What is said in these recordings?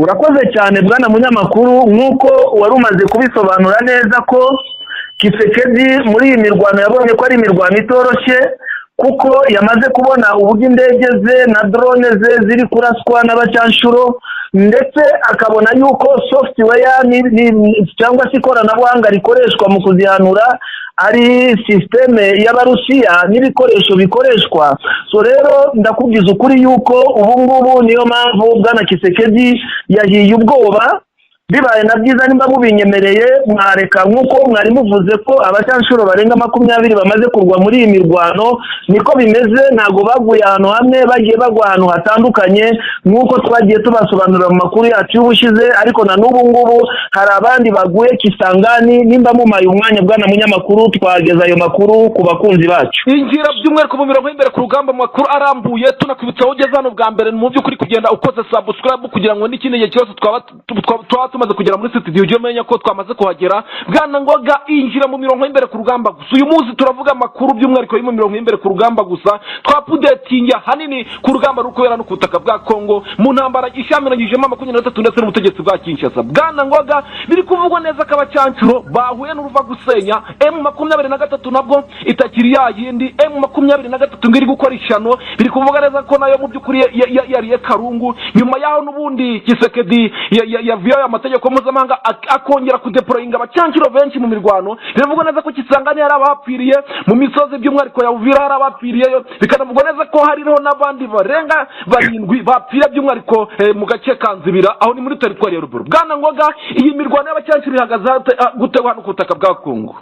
urakoze cyane bwana munyamakuru, nk'uko wari umaze kubisobanura neza ko Kisekedi muri iyi mirwano yabonye ko ari imirwano itoroshye, kuko yamaze kubona uburyo indege ze na drone ze ziri kuraswa n'abacyanshuro, ndetse akabona yuko software cyangwa se ikoranabuhanga rikoreshwa mu kuzihanura ari systeme y'Abarusiya n'ibikoresho bikoreshwa. So rero ndakubwiza ukuri yuko ubu ngubu niyo mpamvu bwana Kisekedi yahiye ubwoba. Bibaye na byiza nimba mubinyemereye mwareka, nk'uko mwari muvuze ko abacyanshuro barenga 20 bamaze kurwa muri iyi mirwano, niko bimeze. Ntago baguye ahantu hamwe, bagiye bagwa ahantu hatandukanye nk'uko twagiye tubasobanurira mu makuru yacu y'ubushize, ariko na n'ubu ngubu hari abandi baguye Kisangani. Nimba mumaye umwanya bwana munyamakuru, twageza ayo makuru ku bakunzi bacu. Ingira by'umwereko mu mirongo imbere ku rugamba, makuru arambuye tunakwibutsa aho ugeze hano bwa mbere mu by'ukuri kugenda ukoze subscribe kugira ngo n'ikindi gihe cyose twaba tumaze kugera muri studio ujye umenya ko twamaze kuhagera. Bwana Ngoga, injira mu mirongo imbere ku rugamba gusa. Uyu munsi turavuga amakuru by'umwereko mu mirongo imbere ku rugamba gusa, twapudetinga hanini ku rugamba rukubera no kutaka bwa Kongo mu ntambara ishamiranyije 23 ndetse n'ubutegetsi bwa Kinshasa. Bwana Ngoga, biri kuvugwa neza ko abacyanshuro bahuye n'uruva gusenya M23 nabwo itakiri yindi M23 ngiri gukora ishano. Biri kuvuga neza ko nayo mu by'ukuri yariye Karungu, nyuma yaho n'ubundi Kisekedi yaviye amategeko mpuzamahanga akongera kudeployinga abacyanshuro benshi mu mirwano. Biravuga neza ko Kisangani hari abapfiriye mu misozi by'umwariko ya Uvira, hari abapfiriyeyo. Bikanavugwa neza ko hariho n'abandi barenga 7 bapfira by'umwariko mu gace kanzibira, aho ni muri territoire ya Ruburu. Bwana Ngoga, iyi mirwano y'abacyanshuro ihagaze gutewa hano kutaka bwa Kongo.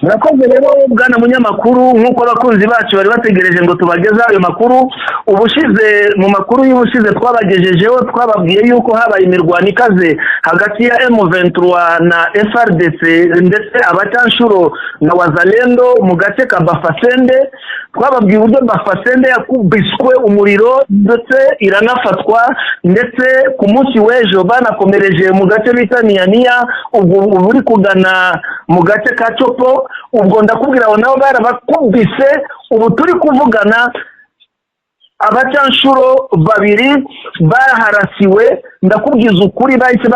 Murakoze rero bwana munyamakuru, nk'uko abakunzi bacu bari bategereje ngo tubageza ayo makuru. Ubushize mu makuru y'ubushize twabagejejeho, twababwiye yuko habaye imirwano ikaze hagati ya M23 na FRDC ndetse abacyanshuro na Wazalendo mu gace ka Bafasende. Twababwiye uburyo Bafasende yakubiswe umuriro ndetse iranafatwa, ndetse ku munsi w'ejo banakomereje mu gace bita Niania, ubwo uri kugana mu gace ka Chopo. Ubwo ndakubwira aho nabo barabakubise. Ubu turi kuvugana abacyanshuro 2 baharasiwe. Ndakubwiza ukuri bahise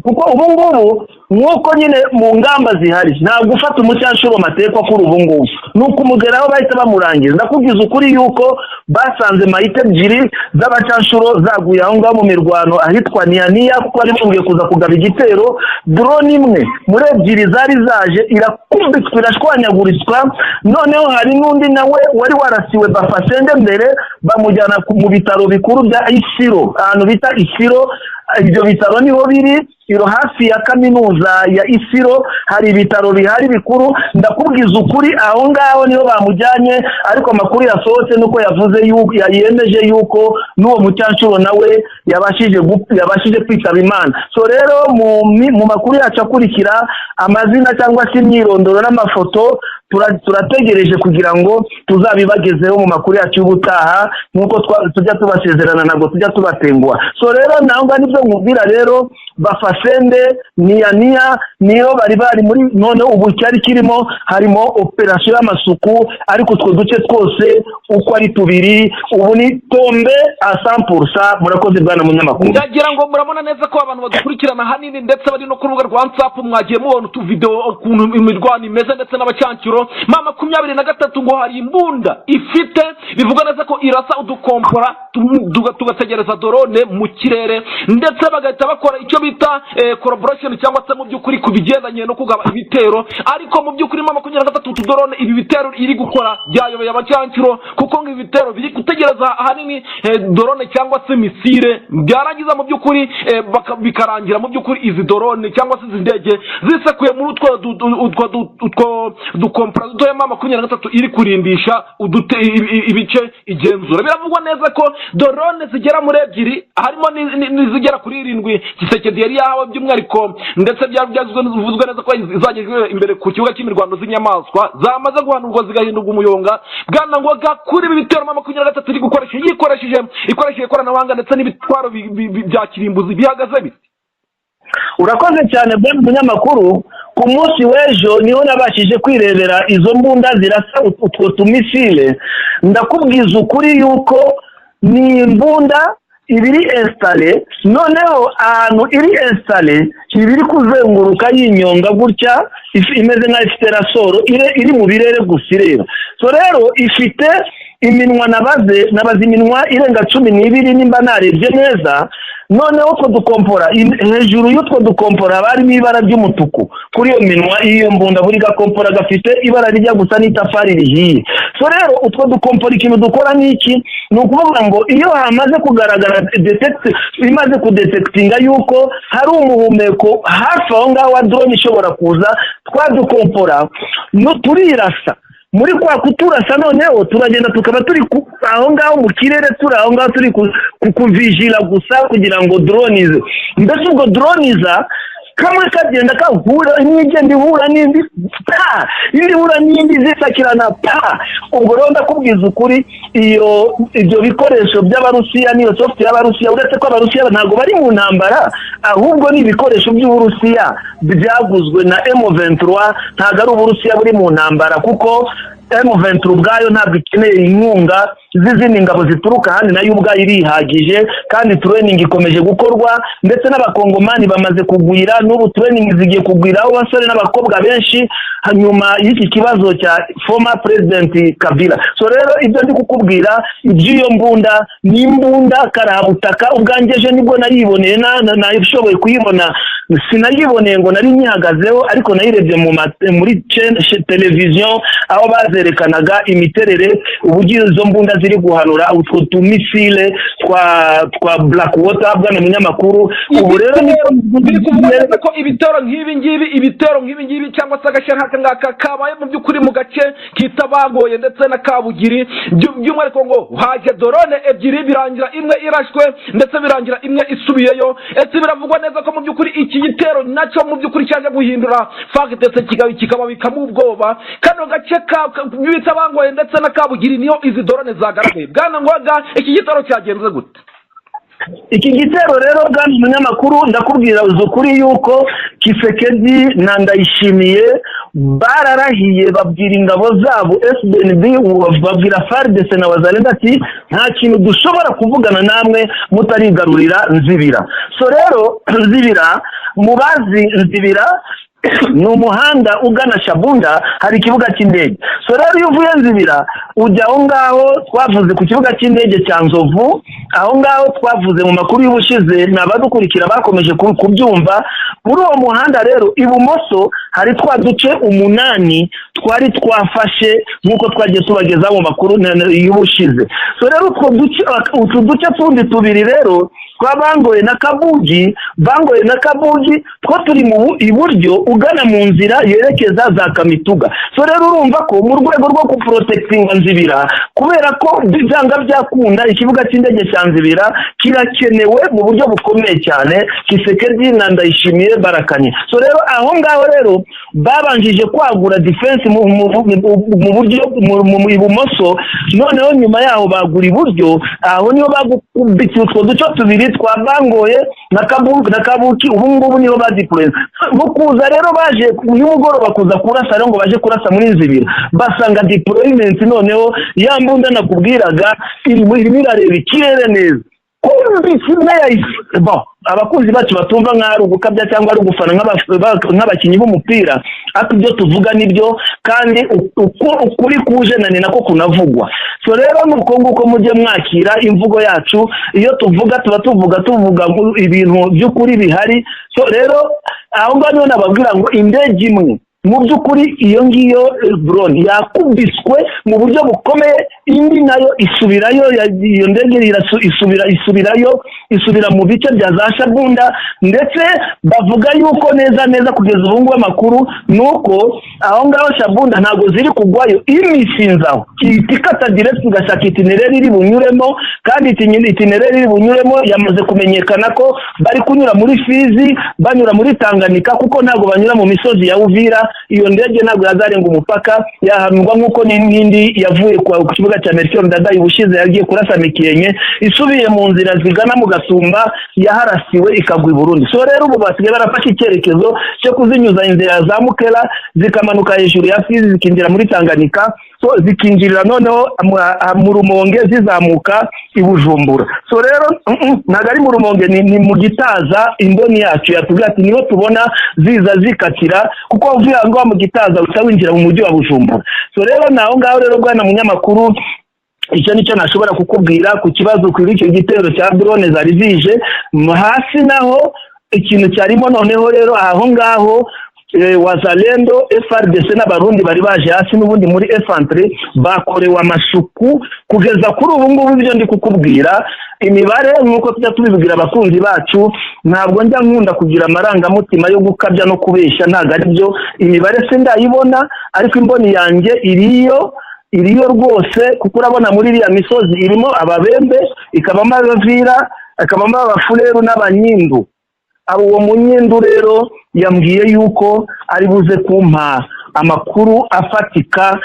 kuko ubu ngubu nk'uko nyine mu ngamba zihari nta gufata umucyanshuro matekwa kuri ubu ngubu, nuko umugeraho bahise bamurangiza. Ndakubwiza ukuri yuko basanze mayite 2 z'abacyanshuro zaguye aho ngaho mu mirwano ahitwa Niania, kuko ari bumviye kuza kugaba igitero. Drone imwe muri 2 zari zaje irakubitwa irashwanyagurizwa. Noneho hari n'undi nawe wari warasiwe Bafasende mbere, bamujyana mu bitaro bikuru bya Isiro, ahantu bita Isiro. Ibyo bitaro niho biri iro hafi ya kaminuza ya Isiro, hari ibitaro bihari bikuru. Ndakubwiza ukuri aho ngaho niho bamujyanye, ariko amakuru yasohotse nuko yavuze yuko yemeje yuko n'uwo mucyanshuro nawe yabashije kwitaba Imana. So rero mu makuru yacu akurikira, amazina cyangwa se imyirondoro n'amafoto turategereje kugira ngo tuzabibagezeho mu makuru yacu y'ubutaha, nkuko tujya tubasezerana ntabwo tujya tubatenguha. So rero nangwa nibyo nkubwira rero, Bafasende Niania niyo bari muri none ubu cyari kirimo harimo operation y'amasuku, ariko utwo duce twose uko ari 2 ubu ni tombe a 100%. Murakoze bwana munyamakuru. Ndagira ngo murabona neza ko abantu badukurikirana hanini ndetse bari no ku rubuga rwa WhatsApp mwagiye mubona tu video ukuntu imirwano imeze, ndetse n'abacyanshuro 23 ngo hari imbunda ifite. Bivuga neza ko irasa udukompora tugategereza drone mu kirere, ndetse bagahita bakora icyo bita collaboration cyangwa se mu by'ukuri kubigendanye no kugaba ibitero. Ariko mu by'ukuri 23 drone ibi bitero iri gukora byayobeye abacyanshuro, kuko ngo ibitero biri gutegereza hanini drone cyangwa se misile byarangiza mu by'ukuri bikarangira mu by'ukuri izi drone cyangwa se izindege zisekuye muri utwo dukompora dutoya 23 iri kurindisha ibice igenzura. Biravugwa neza ko drone zigera muri 2 harimo n'izigera kuri 7 Kisekedi yari yahawe by'umwariko, ndetse byavuzwe neza ko izagejwe imbere ku kibuga cy'imirwano z'inyamaswa zamaze guhanurwa zigahindurwa umuyonga. Bwana Ngoga, kuri ibi bitero 23 iri gukoresha ikoresheje ikoranabuhanga ndetse n'ibitwaro bya kirimbuzi bihagaze bite? Urakoze cyane bwana munyamakuru. Ku munsi w'ejo niho nabashije kwirebera izo mbunda zirasa utwo tumisile. Ndakubwiza ukuri yuko ni imbunda ibiri installe noneho ahantu iri installe ibiri kuzenguruka yinyonga gutya imeze nka ifite rasoro iri mu birere gusa ireba. So rero ifite iminwa nabaze iminwa irenga 12 nimba narebye neza. Noneho ko dukompora hejuru y'utwo dukompora barimo ibara ry'umutuku kuri iyo minwa iyo mbunda buri gakompora gafite ibara rijya gusa n'itafari rihiye. So rero utwo dukompora ikintu dukora n'iki ni ukuvuga ngo iyo hamaze kugaragara imaze kudetectinga yuko hari umuhumeko hafi aho ngaho wa drone ishobora kuza twadukompora no turirasa muri kwa kuturasa noneho turagenda tukaba turi aho ngaho mu kirere turi aho ngaho turi kuvigila gusa kugira ngo drone ize. Mbese ubwo drone iza kamwe kagenda kahura n'igenda ihura n'indi indi hura n'indi zisakirana ubwo rero ndakubwiza ukuri ibyo bikoresho by'Abarusiya niyo software y'Abarusiya uretse ko Abarusiya ntago bari mu ntambara ahubwo ni ibikoresho by'Uburusiya byaguzwe na M23 ntago ari Uburusiya buri mu ntambara kuko M23 ubwayo ntabwo ikeneye inkunga z'izindi ngabo zituruka handi nayo ubwayo irihagije kandi training ikomeje gukorwa ndetse n'abakongomani bamaze kugwira n'ubu training zigiye kugwira aho basore n'abakobwa benshi hanyuma y'iki kibazo cya former president Kabila. So rero ibyo ndi kukubwira iby'iyo mbunda ni imbunda karabutaka ubwangeje nibwo nariboneye nayishoboye kuyibona sinayiboneye ngo nari nyihagazeho ariko nayirebye muri television aho bazerekanaga imiterere uburyo izo mbunda ziri guhanura utwo tumisile twa Blackwater bwana munyamakuru. Ubu rero biri kuvuga ko ibitero nk'ibi cyangwa se agashya ngaka kabaye mu by'ukuri mu gace kitabagoye ndetse na Kabugiri by'umwihariko ngo haje drone ebyiri birangira imwe irashwe ndetse birangira imwe isubiyeyo. Ese biravugwa neza ko mu by'ukuri iki gitero nacyo mu by'ukuri cyaje guhindura fagitese kikaba bikamu ubwoba kano gace bitabangoye ndetse na Kabugiri niyo izi drone zagaragaye. Bwana Ngwaga iki gitero cyagenze gute? Iki gitero rero bwana munyamakuru ndakubwira uzukuri yuko Kisekedi na Ndayishimiye bararahiye babwira ingabo zabo SBNB babwira FARDC na Wazalendo ati nta kintu dushobora kuvugana namwe mutarigarurira Nzibira. So rero Nzibira mubazi Nzibira ni umuhanda ugana Shabunda hari ikibuga cy'indege. So rero iyo uvuye Nzibira ujya aho ngaho twavuze ku kibuga cy'indege cya Nzovu aho ngaho twavuze mu makuru y'ubushize nabadukurikira bakomeje kubyumva. Muri uwo muhanda rero ibumoso hari twa duce 8 twari twafashe nkuko twagiye tubageza mu makuru y'ubushize. So rero utwo duce tundi tubiri rero twabangoye na Kabugi two turi mu iburyo ugana mu nzira yerekeza za Kamituga. So rero urumva ko mu rwego rwo kuprotectinga Nzibira kubera ko byanga byakunda ikibuga cy'indege cya Nzibira kirakenewe mu buryo bukomeye cyane Kisekedi na Ndayishimiye barakanye. So rero aho ngaho rero babanjije kwagura defense mu buryo mu ibumoso noneho nyuma yaho bagura iburyo aho niho bagukubitse utwo duce tubiri twabangoye na Kabuki ubu ngubu niho badiploye. Bukuza rero baje y'umugoroba kuza kurasa rero ngo baje kurasa muri Nzibira basanga deployment noneho ya mbunda nakubwiraga irimo irareba ikirere neza abakunzi bacu batumva nk'ari ugukabya cyangwa ari ugufana nk'abakinnyi b'umupira ariko ibyo tuvuga nibyo kandi ukuri kuje nani nako kunavugwa. So rero nuko nguko mujye mwakira imvugo yacu iyo tuvuga tuvuga ibintu by'ukuri bihari. So rero aho ngaho nababwira ngo indege imwe mu by'ukuri iyo ngiyo drone yakubiswe mu buryo bukomeye indi nayo isubirayo iyo ndege isubira mu bice bya za Shabunda ndetse bavuga yuko neza kugeza ubu ngubu amakuru nuko aho ngaho Shabunda ntago ziri kugwayo imisinzaho itikata direct gashaka itinerary iri bunyuremo kandi itinerary iri bunyuremo yamaze kumenyekana ko bari kunyura muri Fizi banyura muri Tanganyika kuko ntago banyura mu misozi ya Uvira iyo ndege ntabwo yazarenga umupaka, yahanurwa nk'uko n'indi yavuye ku kibuga cya Melchior Ndadaye ubushize yagiye kurasa Mikenke isubiye mu nzira zigana mu Gatumba yaharasiwe ikagwa i Burundi. So rero ubu basigaye barafashe icyerekezo cyo kuzinyuza inzira za Mukela zikamanuka hejuru ya Fizi zikinjira muri Tanganyika, so zikinjirira noneho mu Rumonge zizamuka i Bujumbura. So rero ntabwo ari mu Rumonge, ni mu Gitaza imboni yacu yatubwira ati niho tubona ziza zikatira, kuko uvuye ngo mu Gitaza utawinjira mu mujyi wa Bujumbura. So rero naho ngaho rero bwana munyamakuru, icyo nicyo nashobora kukubwira ku kibazo kuri icyo gitero cya drone zari zije hasi. Naho ikintu cyarimo noneho rero aho ngaho Wazalendo FRDC n'abarundi bari baje hasi n'ubundi muri F3 bakorewe amasuku kugeza kuri ubu ngubu. Ibyo ndi kukubwira imibare nk'uko tujya tubibwira abakunzi bacu, ntabwo njya nkunda kugira amarangamutima yo gukabya no kubeshya, ntabwo ari byo. Imibare se ndayibona, ariko imboni yanjye iriyo rwose, kuko urabona muri iriya misozi irimo ababembe, ikabamo abavira, ikabamo abafuleru n'abanyindu. Uwo munyindu rero yambwiye yuko ari buze kumpa amakuru afatika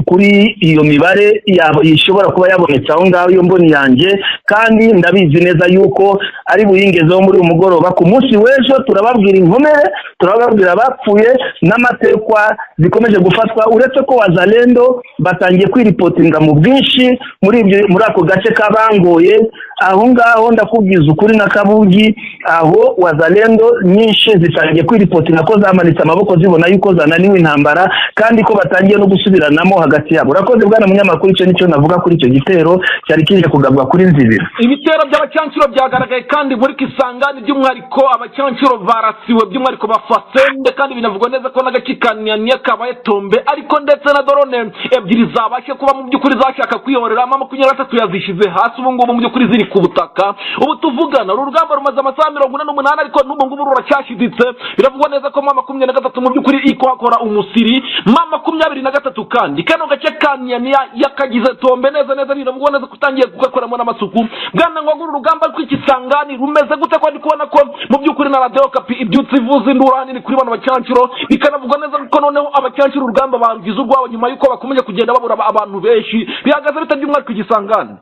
kuri iyo mibare ishobora kuba yabonetse aho ngaho iyo mboni yanjye, kandi ndabizi neza yuko ari buyingezeho muri umugoroba. Ku munsi w'ejo turababwira inkomere, turababwira abapfuye n'amatekwa zikomeje gufatwa, uretse ko Wazalendo batangiye kwiripotinga mu bwinshi muri ako gace kabangoye aho ngaho. Ndakubwiza ukuri na Kabugi, aho Wazalendo nyinshi zitangiye kwiripotinga ko zamanitse amaboko zibona yuko zananiwe intambara, kandi ko batangiye no gusubiranamo hagati yabo. Urakoze bwana munyamakuru, icyo nicyo navuga kuri icyo gitero cyari kije kugabwa kuri Nzibira. Ibitero by'abacyanciro byagaragaye kandi muri Kisangani, by'umwariko abacyanciro barasiwe, by'umwariko bafasende, kandi binavugwa neza ko n'agakikaniye kabaye Tombe, ariko ndetse na drone ebyiri zabashe kuba mu by'ukuri zashaka kwihorera. 23 yazishize hasi, ubu ngubu mu by'ukuri ziri ku butaka. Ubu tuvugana urugamba rumaze amasaha 48, ariko n'ubu ngubu ruracyashiditse. Biravugwa neza ko 23 mu by'ukuri iko akora umusiri. 23 kandi kano gace kanyanya yakagize Tombe neza biravugwa neza kutangiye gukoramo n'amasuku. Bwana ngo urugamba rw'Ikisangani rumeze gute? Ko ndi kubona ko mu by'ukuri na Radio Kapi ibyutse ivuze induru hanini kuri bano bacyanciro, bikanavugwa neza ko noneho abacyanciro urugamba barugize urwabo nyuma yuko bakomeje kugenda babura abantu benshi. Bihagaze bitajya umwaka Ikisangani.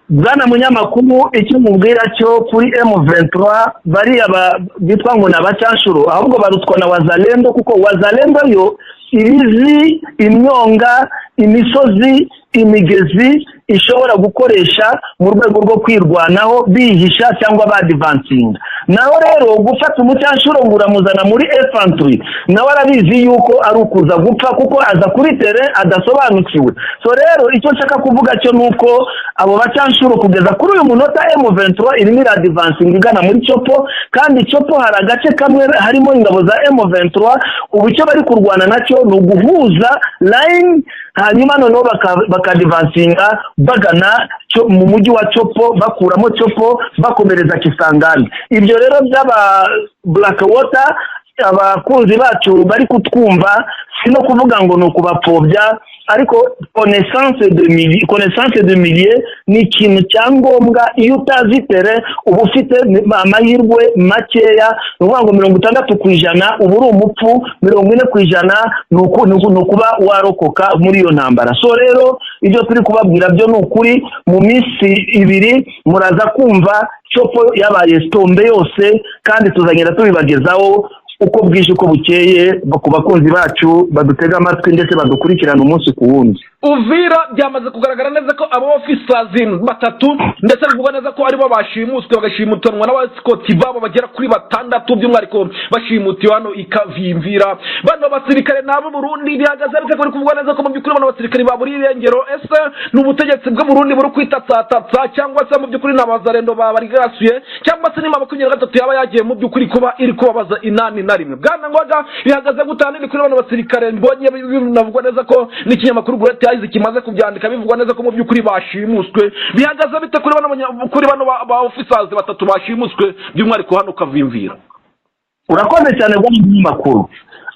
Bwana munyamakuru, icyo mubwira cyo kuri M23 bari bitwa ngo n'abacyanshuro, ahubwo barutwa na Wazalendo, kuko Wazalendo yo irizi imyonga, imisozi, imigezi ishobora gukoresha mu rwego rwo kwirwanaho bihisha cyangwa badvancinga. Naho rero gufata umucyanshuro nguramuzana muri F3 nawe arabizi yuko ari ukuza gupfa, kuko aza kuri tere adasobanukiwe. So rero icyo nshaka kuvuga cyo nuko abo bacyanshuro kugeza kuri uyu munota M23 irimo advancinga igana muri Chopo, kandi Chopo hari agace kamwe harimo ingabo za M23. Ubu icyo bari kurwana nacyo ni uguhuza line, hanyuma noneho bakadivansinga bagana mu mujyi wa Chopo, bakuramo Chopo bakomereza Kisangani. Ibyo rero by'aba Blackwater abakunzi bacu bari kutwumva, sino kuvuga ngo no kubapfobya, ariko connaissance de milieu ni ikintu cyangombwa. Iyo utazi tere uba ufite amahirwe makeya, nuvuga ngo 60% uba uri umupfu, 40% ni kuba warokoka muri iyo ntambara. So rero ibyo turi kubabwira byo ni ukuri, mu minsi 2 muraza kumva Chopo yabaye Tombe yose, kandi tuzagenda tubibagezaho uko bwije uko bukeye ku bakunzi bacu badutega amatwi ndetse badukurikirana umunsi ku wundi. Uvira byamaze kugaragara neza ko abo officers 3 ndetse bivugwa neza ko aribo bashimuswe bagashimutanwa n'abasikoti babo bagera kuri 6, by'umwariko bashimutiwe hano ikavimvira. Bano basirikare nabo Burundi bihagaze bite kuri kuvugwa neza ko mu by'ukuri bano basirikare baburi irengero? Ese n'ubutegetsi bwo Burundi buri kwitatsa cyangwa se mu by'ukuri n'abazarendo babarigasuye, cyangwa se ni 23 yaba yagiye mu by'ukuri kuba iri kubabaza inani na rimwe? Bwana ngoga bihagaze gutanira kuri bano basirikare mbonye bivugwa neza ko n'ikinyamakuru Gurete yahize kimaze kubyandika bivugwa neza ko mu by'ukuri bashimuswe. Bihagaze bite kuri bano ba officers 3 bashimuswe by'umwariko hano kavimvira? Urakoze cyane bw'amakuru.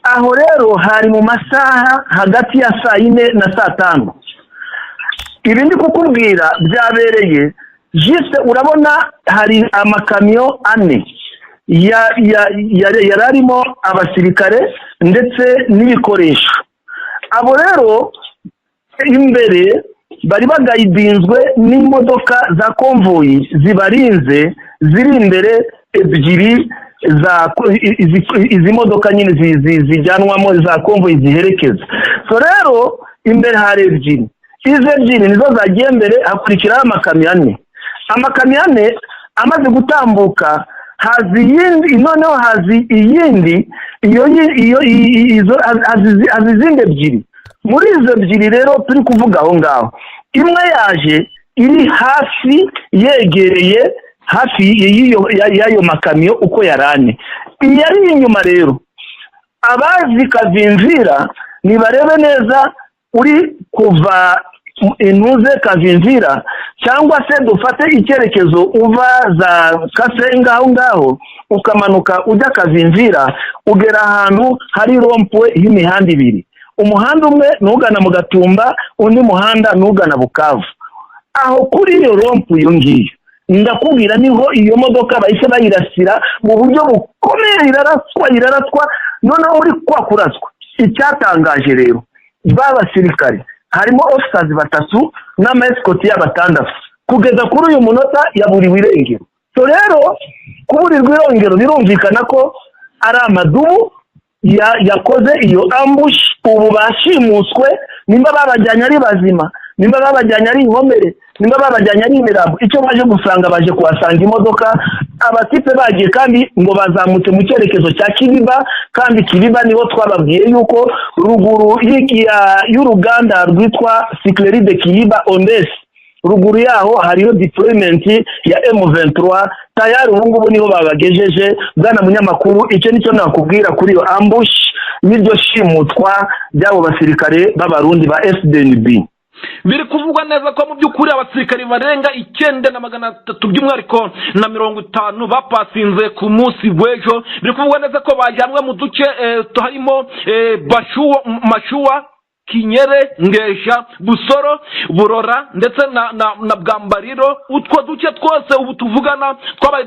Aho rero hari mu masaha hagati ya 4 na 5. Ibindi kukubwira byabereye juste, urabona hari amakamyo 4 yararimo abasirikare ndetse n'ibikoresho. Abo rero imbere bari bagayidinzwe n'imodoka za konvoyi zibarinze ziri imbere ebyiri za izi modoka nyine zijyanwamo za konvoyi ziherekeza. So rero imbere hari ebyiri, izi ebyiri nizo zagiye mbere, hakurikiraho amakamyo ane. Amakamyo ane amaze gutambuka hazi iyindi, noneho hazi iyindi, hazi izindi ebyiri. Muri izo ebyiri rero turi kuvuga aho ngaho, imwe yaje iri hafi yegereye hafi y'ayo makamyo uko yarane. Iyari inyuma rero abazi Kavimvira nibarebe neza, uri kuva intuze Kavimvira cyangwa se dufate icyerekezo uva za Kase ngaho ukamanuka ujya Kavimvira, ugera ahantu hari rompwe y'imihanda ibiri. Umuhanda umwe nugana mu Gatumba, undi muhanda nugana Bukavu. Aho kuri iyo rompwe iyo ngiyo ndakubwira niho iyo modoka bahise bayirasira mu buryo bukomeye, iraraswa noneho uri kwakuraswa. Icyatangaje rero babasirikare harimo officers batatu n'ama-escort y'abatandatu, kugeza kuri uyu munota yaburiwe irengero. So rero kuburirwa irengero birumvikana ko ari amadubu yakoze iyo ambush. Ubu bashimuswe, nimba babajyanye ari bazima, nimba babajyanye ari inkomere, nimba babajyanye ari imirambo. Icyo baje gusanga, baje kuhasanga imodoka, abatipe bagiye kandi ngo bazamutse mu cyerekezo cya Kibiba, kandi Kibiba niho twababwiye yuko ruguru y'uruganda rwitwa Sikleri de Kibiba Ondes, ruguru yaho hariyo deployment ya M23 tayari. Ubu ngubu niho babagejeje. Bwana munyamakuru, icyo nicyo nakubwira kuri iyo ambush n'iryo shimutwa by'abo basirikare b'abarundi ba FDNB. Biri kuvugwa neza ko mu by'ukuri abasirikari barenga 9,300 by'umwihariko na 50 bapasinze ku munsi w'ejo. Biri kuvugwa neza ko bajyanwe mu duce harimo Mashuwa, Kinyere, Ngesha, Busoro, Burora ndetse na Bwambariro. Utwo duce twose ubu tuvugana twabaye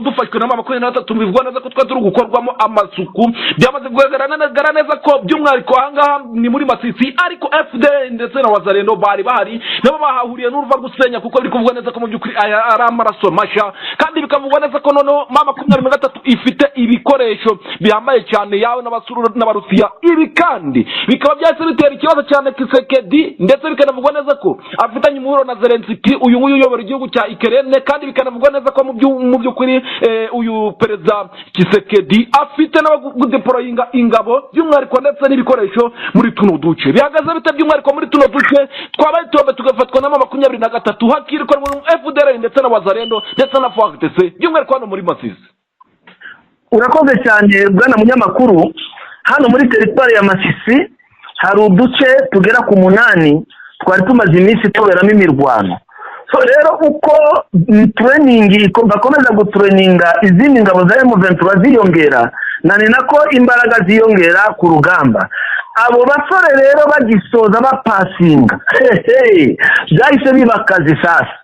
dufashwe na 23. Bivugwa neza ko turi gukorwamo amasuku. Byamaze kugaragara neza ko by'umwihariko ahangaha ni muri Masisi, ariko FD ndetse na Wazalendo bari bahari nabo bahahuriye n'uruva gusenya, kuko biri kuvugwa neza ko mu by'ukuri ari amaraso masha. Kandi bikavugwa neza ko noneho 23 ifite ibikoresho bihambaye cyane yawe n'Abarusiya. Ibi kandi bikaba byase ikibazo cyane Kisekedi, ndetse bikanavugwa neza ko afitanye umuhuro na Zelensky, uyu nguyu uyobora igihugu cya Ukraine. Kandi bikanavugwa neza ko mu by'ukuri uyu perezida Kisekedi afite n'abagudeployinga ingabo by'umwihariko ndetse n'ibikoresho muri tuno duce. Bihagaze bite by'umwihariko muri tuno duce twabaye tugafatwa na 23 hakirikwa mu FDR ndetse na Wazalendo ndetse na FARDC by'umwihariko hano muri Masisi? Urakoze cyane bwana munyamakuru. Hano muri teritwari ya Masisi hari uduce tugera ku 8 twari tumaze iminsi tuberamo imirwano. So rero uko training bakomeza gutraininga izindi ngabo za M23 ziyongera, nani nako imbaraga ziyongera ku rugamba. Abo basore rero bagisoza bapasinga byahise bibakazi sasa,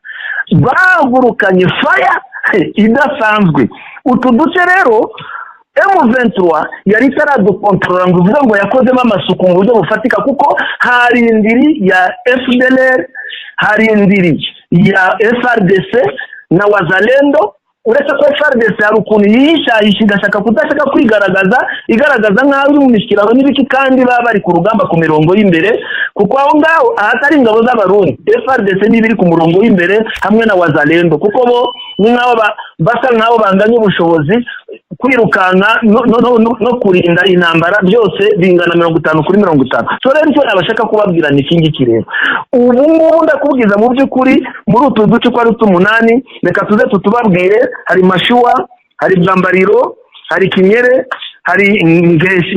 bagurukanye fire idasanzwe. Utu duce rero M23 yari itaradukontorora ngo uvuga ngo yakozemo amasuku mu buryo bufatika, kuko hari indiri ya FDLR, hari indiri ya FARDC na Wazalendo. Uretse ko FARDC hari ukuntu yihishahisha igashaka kudashaka kwigaragaza, igaragaza nk'aho uri mu mishyikirano n'ibiki, kandi baba bari ku rugamba ku mirongo y'imbere, kuko aho ngaho ahatari ingabo z'Abarundi FARDC n'ibiri ku murongo w'imbere hamwe na Wazalendo, kuko bo nk'aho basa nk'aho banganya ubushobozi kwirukanka no kurinda intambara, byose bingana 50-50. So rero icyo nabashaka kubabwira ni iki rero, ubu ngubu ndakubwiza mu by'ukuri muri utu duce kwa 8, reka tuze tutubabwire. Hari Mashuwa, hari Bwambariro, hari Kinyere, hari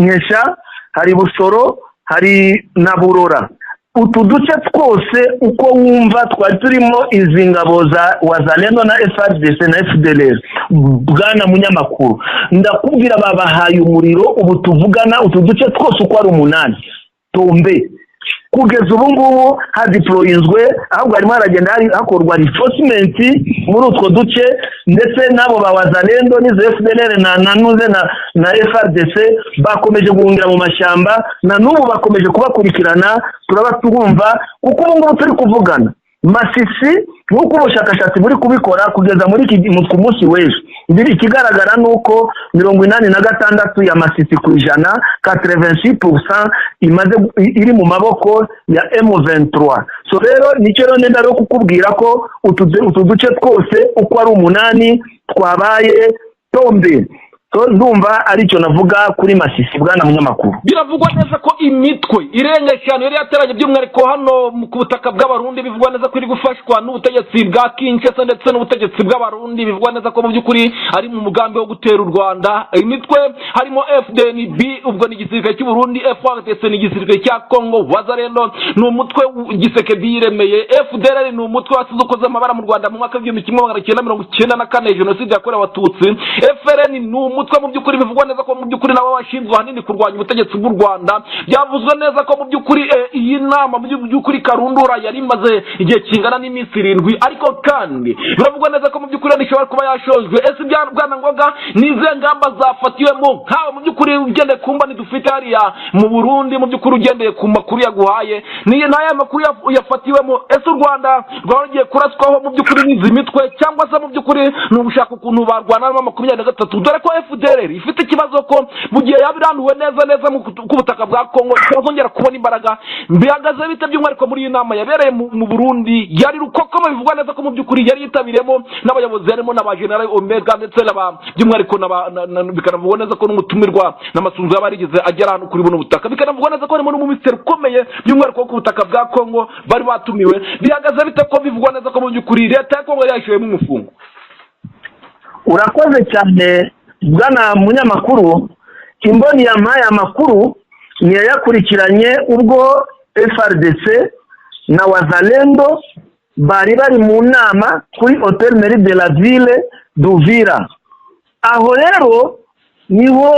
Ngesha, hari Busoro, hari na Burora. Utu duce twose uko wumva twari turimo izi ngabo za Wazalendo na FARDC na FDLR. Bwana munyamakuru, ndakubwira babahaye umuriro. Ubu tuvugana utu duce twose uko ari 8: Tombe, kugeza ubu ngubu hadiployinzwe ahubwo harimo haragenda hakorwa reinforcement muri utwo duce ndetse n'abo bawazalendo n'izo FDLR na FRDC bakomeje guhungira mu mashyamba na n'ubu bakomeje kubakurikirana turaba tugumva kuko ubu ngubu turi kuvugana Masisi nk'uko ubushakashatsi buri kubikora kugeza muri ku munsi w'ejo ikigaragara nuko 86 ya Masisi ku ijana 86% imaze iri mu maboko ya M23. So rero nicyo rero nenda ro kukubwira ko utu duce twose uko ari 8 twabaye tombe. So ndumva aricyo navuga kuri Masisi bwana munyamakuru. Biravugwa neza ko imitwe irenga cyane yari yateranye by'umwihariko hano ku butaka bw'abarundi bivugwa neza ko iri gufashwa n'ubutegetsi bwa Kinshasa ndetse n'ubutegetsi bw'abarundi bivugwa neza ko mu by'ukuri ari mu mugambi wo gutera u Rwanda. Imitwe harimo FDNB ubwo ni igisirikare cy'u Burundi, FARDC ni igisirikare cya Congo, Wazalendo ni umutwe Gisekedi yiremeye, FDLR ni umutwe wasize ukoze amabara mu Rwanda mu mwaka w'1994 jenoside yakorewe abatutsi, FRN ni umutwe mu by'ukuri bivugwa neza ko mu by'ukuri nabo bashinzwe hanini kurwanya ubutegetsi bw'u Rwanda. Byavuzwe neza ko mu by'ukuri iyi nama mu by'ukuri karundura yari imaze igihe kingana n'iminsi 7 ariko kandi biravugwa neza ko mu by'ukuri nishobora kuba yashojwe. Ese bwana Ngoga nize ngamba zafatiwemo nkawe mu by'ukuri ugende kumba dufite hariya mu Burundi mu by'ukuri ugendeye ku makuru yaguhaye niye naya makuru yafatiwemo. Ese u Rwanda rwagiye kuraswaho mu by'ukuri n'izi mitwe cyangwa se mu by'ukuri n'ubushaka ukuntu barwana na 23 dore ko FDLR ifite ikibazo ko mu gihe yabiranduwe neza ku butaka bwa Kongo cyazongera kubona imbaraga mbihagaze bite by'umwihariko muri iyi nama yabereye mu Burundi yari rukoko bivugwa neza ko mu by'ukuri yari yitabiremo n'abayobozi harimo n'aba General Omega ndetse by'umwihariko bikanavugwa neza ko n'umutumirwa n'amasunzu y'abarigize agera hano kuri buno butaka bikanavugwa neza ko harimo n'umumisteri ukomeye by'umwihariko ku butaka bwa Kongo bari batumiwe. Bihagaze bite ko bivugwa neza ko mu by'ukuri leta ya Kongo yashoyemo umufungo? Urakoze cyane bwana munyamakuru. Imboni yampaye amakuru ni yakurikiranye ubwo FRDC na Wazalendo bari mu nama kuri Hotel Mairie de la Ville d'Uvira. Aho rero niho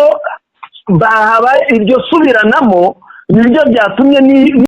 bahaba iryo subiranamo nibyo byatumye